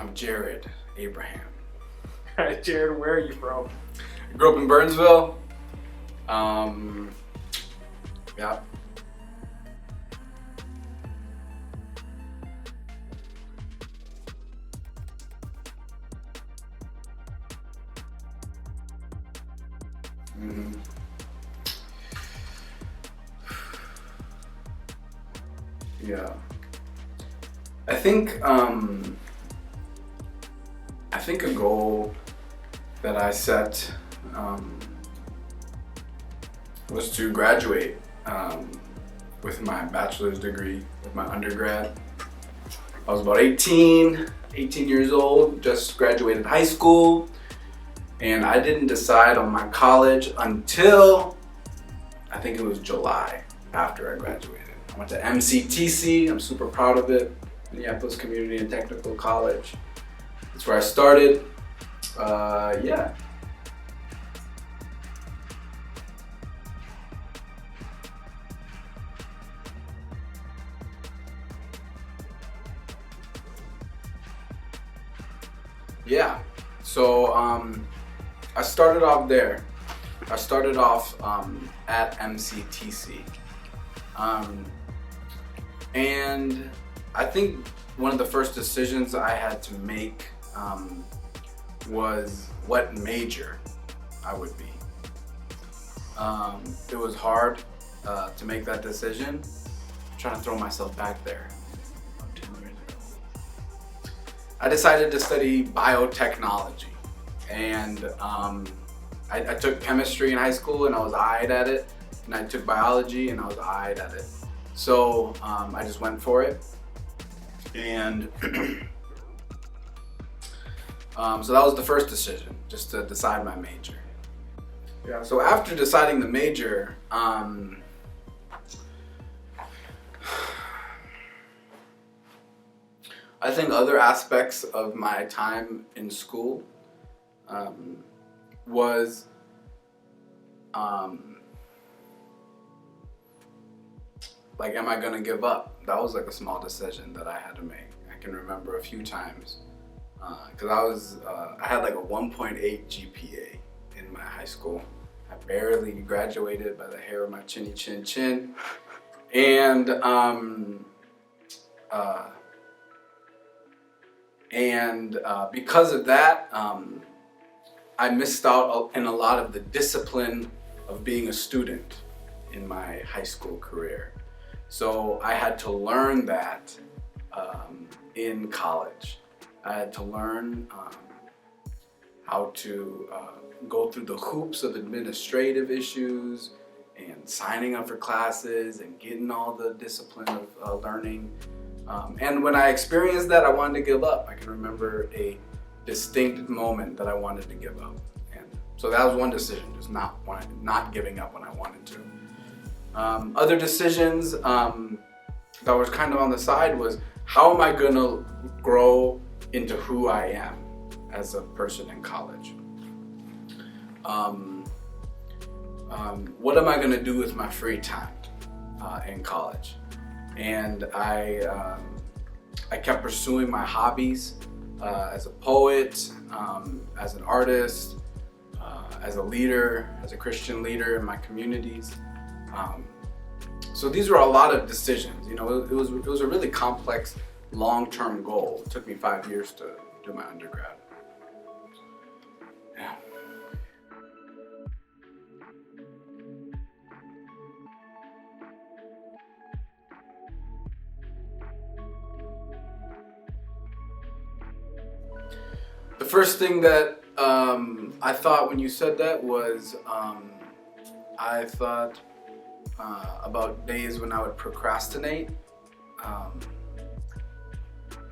I'm Jared Abraham. Alright, Jared, where are you from? I grew up in Burnsville. Yeah. Mhm. Yeah. I think a goal that I set was to graduate with my bachelor's degree, with my undergrad. I was about 18 years old, just graduated high school, and I didn't decide on my college until I think it was July after I graduated. I went to MCTC, I'm super proud of it, Minneapolis Community and Technical College. That's where I started. Yeah. Yeah, so I started off there. I started off at MCTC. And I think one of the first decisions I had to make was what major I would be. It was hard to make that decision. I'm trying to throw myself back there. About 10 years ago. I decided to study biotechnology, and I took chemistry in high school and I was eyed at it, and I took biology and I was eyed at it. So I just went for it, and so that was the first decision, just to decide my major. Yeah. So after deciding the major, I think other aspects of my time in school was like, am I gonna give up? That was like a small decision that I had to make. I can remember a few times because I had like a 1.8 GPA in my high school. I barely graduated by the hair of my chinny chin chin, and because of that, I missed out in a lot of the discipline of being a student in my high school career. So I had to learn that in college. I had to learn how to go through the hoops of administrative issues and signing up for classes and getting all the discipline of learning. And when I experienced that, I wanted to give up. I can remember a distinct moment that I wanted to give up. And so that was one decision, just not giving up when I wanted to. Other decisions that was kind of on the side was, how am I gonna grow into who I am as a person in college? What am I gonna do with my free time in college? And I kept pursuing my hobbies as a poet, as an artist, as a leader, as a Christian leader in my communities. So these were a lot of decisions. You know, it was a really complex, long-term goal. It took me 5 years to do my undergrad. Yeah. The first thing that I thought when you said that was I thought about days when I would procrastinate.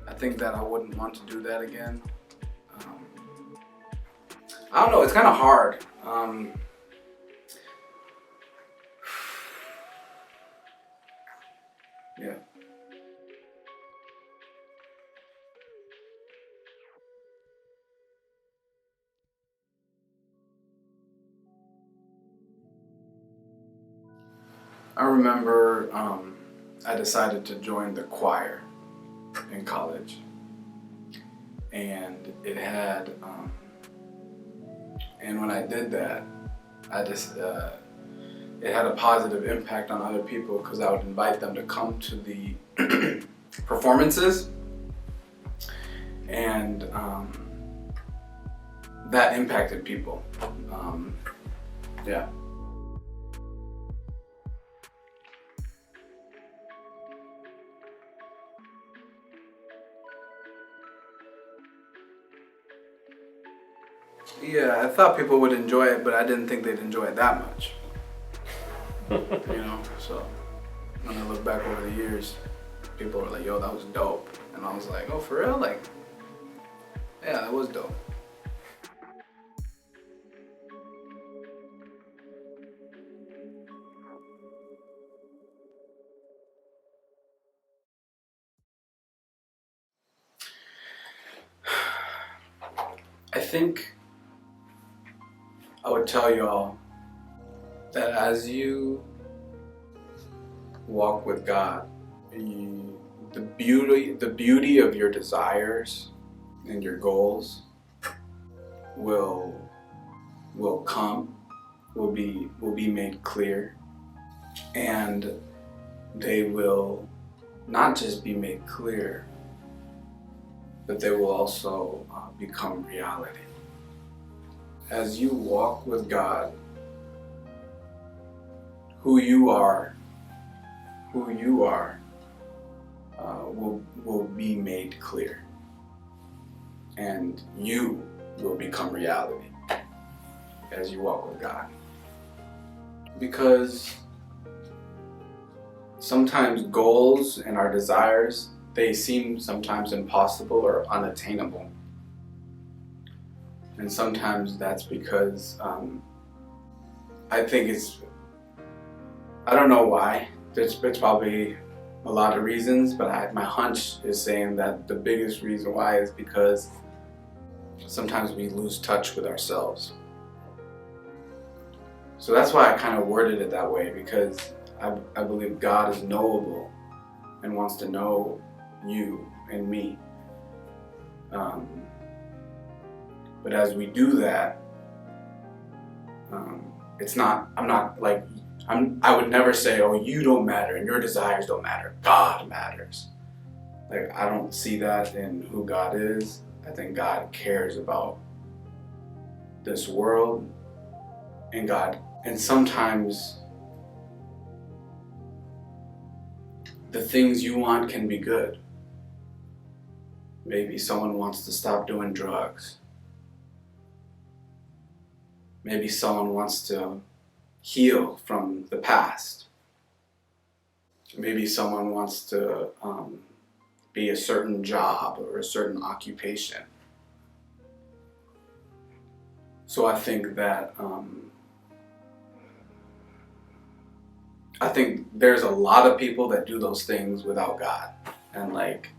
I think that I wouldn't want to do that again. I don't know, it's kind of hard. Yeah. I remember I decided to join the choir in college. and it had, and when I did that, I just, it had a positive impact on other people because I would invite them to come to the performances, and that impacted people. Yeah. Yeah, I thought people would enjoy it, but I didn't think they'd enjoy it that much. So when I look back over the years, people were like, yo, that was dope. And I was like, oh, for real? Like, yeah, that was dope. I think I would tell y'all that as you walk with God, the beauty of your desires and your goals will be made clear, and they will not just be made clear, but they will also become reality. As you walk with God, who you are will be made clear, and you will become reality as you walk with God. Because sometimes goals and our desires, they seem sometimes impossible or unattainable. And sometimes that's because I think I don't know why. It's probably a lot of reasons, but my hunch is saying that the biggest reason why is because sometimes we lose touch with ourselves. So that's why I kind of worded it that way, because I believe God is knowable and wants to know you and me. But as we do that, I would never say, oh, you don't matter and your desires don't matter. God matters. Like, I don't see that in who God is. I think God cares about this world, and sometimes the things you want can be good. Maybe someone wants to stop doing drugs. Maybe someone wants to heal from the past. Maybe someone wants to be a certain job or a certain occupation. So I think that there's a lot of people that do those things without God, and like,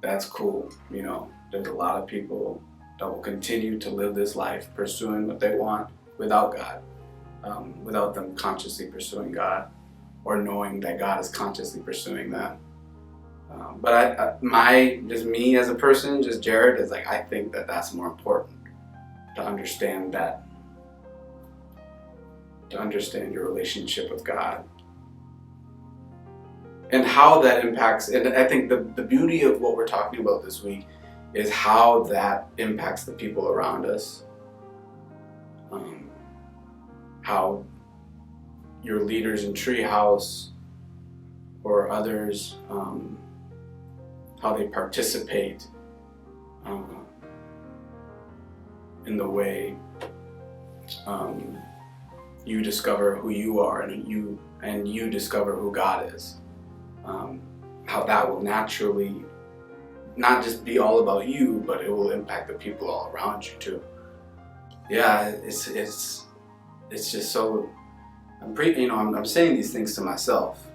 that's cool. There's a lot of people that will continue to live this life pursuing what they want without God, without them consciously pursuing God or knowing that God is consciously pursuing them. But just me as a person, just Jared, is like, I think that that's more important, to understand your relationship with God and how that impacts. And I think the beauty of what we're talking about this week is how that impacts the people around us. How your leaders in Treehouse or others, how they participate in the way you discover who you are, and you discover who God is. How that will naturally not just be all about you, but it will impact the people all around you too. Yeah, it's just so. I'm saying these things to myself.